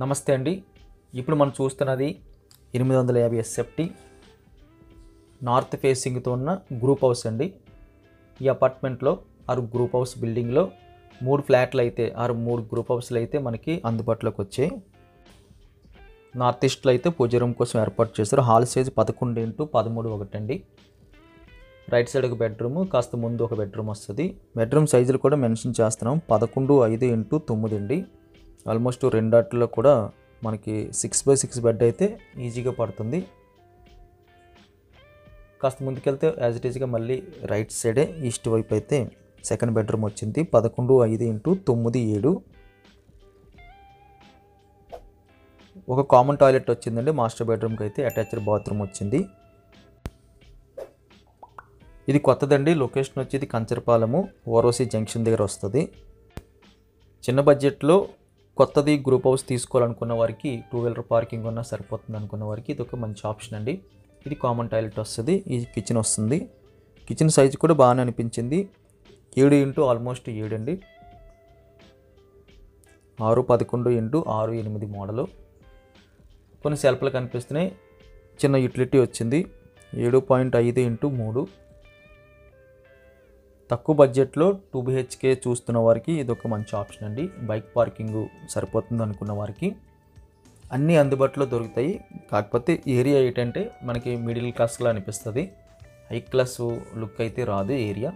నమస్తే అండి. ఇప్పుడు మనం చూస్తున్నది 850 ఎస్ఎఫ్టీ నార్త్ ఫేసింగ్తో ఉన్న గ్రూప్ హౌస్ అండి. ఈ అపార్ట్మెంట్లో 6 గ్రూప్ హౌస్ బిల్డింగ్లో 3 ఫ్లాట్లు అయితే 3 గ్రూప్ హౌస్లు అయితే మనకి అందుబాటులోకి వచ్చాయి. నార్త్ ఈస్ట్లో అయితే పూజ రూమ్ కోసం ఏర్పాటు చేశారు. హాల్ సైజ్ 11x13 ఒకటి అండి. రైట్ సైడ్ ఒక బెడ్రూమ్, కాస్త ముందు ఒక బెడ్రూమ్ వస్తుంది. బెడ్రూమ్ సైజులు కూడా మెన్షన్ చేస్తున్నాం. 11x5x9 అండి. ఆల్మోస్ట్ 2 వాటిల్లో కూడా మనకి 6x6 బెడ్ అయితే ఈజీగా పడుతుంది. కాస్త ముందుకెళ్తే యాజ్ ఇట్ ఈజ్గా మళ్ళీ రైట్ సైడే ఈస్ట్ వైపు అయితే సెకండ్ బెడ్రూమ్ వచ్చింది. 11x5x9 ఒక కామన్ టాయిలెట్ వచ్చిందండి. మాస్టర్ బెడ్రూమ్కి అయితే అటాచ్డ్ బాత్రూమ్ వచ్చింది. ఇది కొత్తదండి. లొకేషన్ వచ్చేది కంచరపాలెము, ఓరోసి జంక్షన్ దగ్గర వస్తుంది. చిన్న బడ్జెట్లో కొత్తది గ్రూప్ హౌస్ తీసుకోవాలనుకున్న వారికి, 2 వీలర్ పార్కింగ్ ఉన్నా సరిపోతుంది అనుకున్న వారికి ఇది ఒక మంచి ఆప్షన్ అండి. ఇది కామన్ టాయిలెట్ వస్తుంది. ఈ కిచెన్ వస్తుంది. కిచెన్ సైజు కూడా బాగానే అనిపించింది. 7x ఆల్మోస్ట్ 7 అండి. 611x6x8 model. కొన్ని సెల్ఫ్లు కనిపిస్తున్నాయి. చిన్న యూటిలిటీ వచ్చింది. 7.5x3. తక్కువ బడ్జెట్లో 2 BHK చూస్తున్న వారికి ఇది ఒక మంచి ఆప్షన్ అండి. బైక్ పార్కింగ్ సరిపోతుంది అనుకున్న వారికి అన్నీ అందుబాటులో దొరుకుతాయి. కాకపోతే ఏరియా ఏంటంటే మనకి మిడిల్ క్లాస్లో అనిపిస్తుంది. హై క్లాస్ లుక్ అయితే రాదు ఏరియా.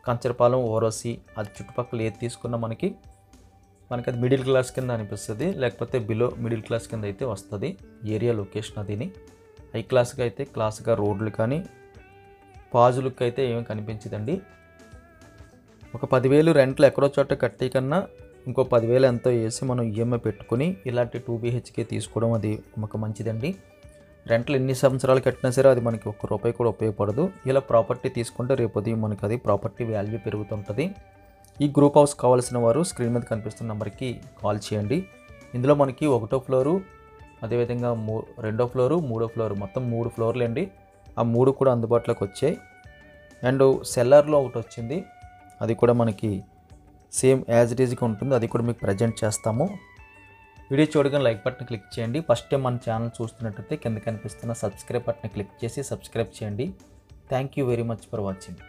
కంచరపాలెం, ఓరోసి అది చుట్టుపక్కల ఏది తీసుకున్నా మనకి అది మిడిల్ క్లాస్ కింద అనిపిస్తుంది. లేకపోతే బిలో మిడిల్ క్లాస్ కింద అయితే వస్తుంది ఏరియా లొకేషన్. అదిని హై క్లాస్గా అయితే క్లాస్గా రోడ్లు కానీ పాజు లుక్ అయితే ఏమీ కనిపించదండి. ఒక 10,000 రెంట్లు ఎక్కడో చోట కట్టే కన్నా ఇంకో 10,000 ఎంతో వేసి మనం ఈఎంఐ పెట్టుకుని ఇలాంటి 2 BHK తీసుకోవడం అది ఒక మంచిదండి. రెంట్లు ఎన్ని సంవత్సరాలు కట్టినా సరే అది మనకి ₹1 కూడా ఉపయోగపడదు. ఇలా ప్రాపర్టీ తీసుకుంటే రేపు ఉదయం మనకి అది ప్రాపర్టీ వాల్యూ పెరుగుతుంటుంది. ఈ గ్రూప్ హౌస్ కావాల్సిన వారు స్క్రీన్ మీద కనిపిస్తున్న నెంబర్కి కాల్ చేయండి. ఇందులో మనకి 1వ ఫ్లోరు, అదేవిధంగా 2వ ఫ్లోరు, 3వ ఫ్లోరు, మొత్తం 3 ఫ్లోర్లు అండి. ఆ 3 కూడా అందుబాటులోకి వచ్చాయి. అండ్ సెల్లర్లో ఒకటి వచ్చింది. అది కూడా మనకి సేమ్ యాజ్ ఇట్ ఈజ్గా ఉంటుంది. అది కూడా మీకు ప్రజెంట్ చేస్తాము. వీడియో చూడగానే లైక్ బటన్ క్లిక్ చేయండి. ఫస్ట్ టైం మన ఛానల్ చూస్తున్నట్టయితే కింద కనిపిస్తున్న సబ్స్క్రైబ్ బటన్ క్లిక్ చేసి సబ్స్క్రైబ్ చేయండి. Thank you very much for watching.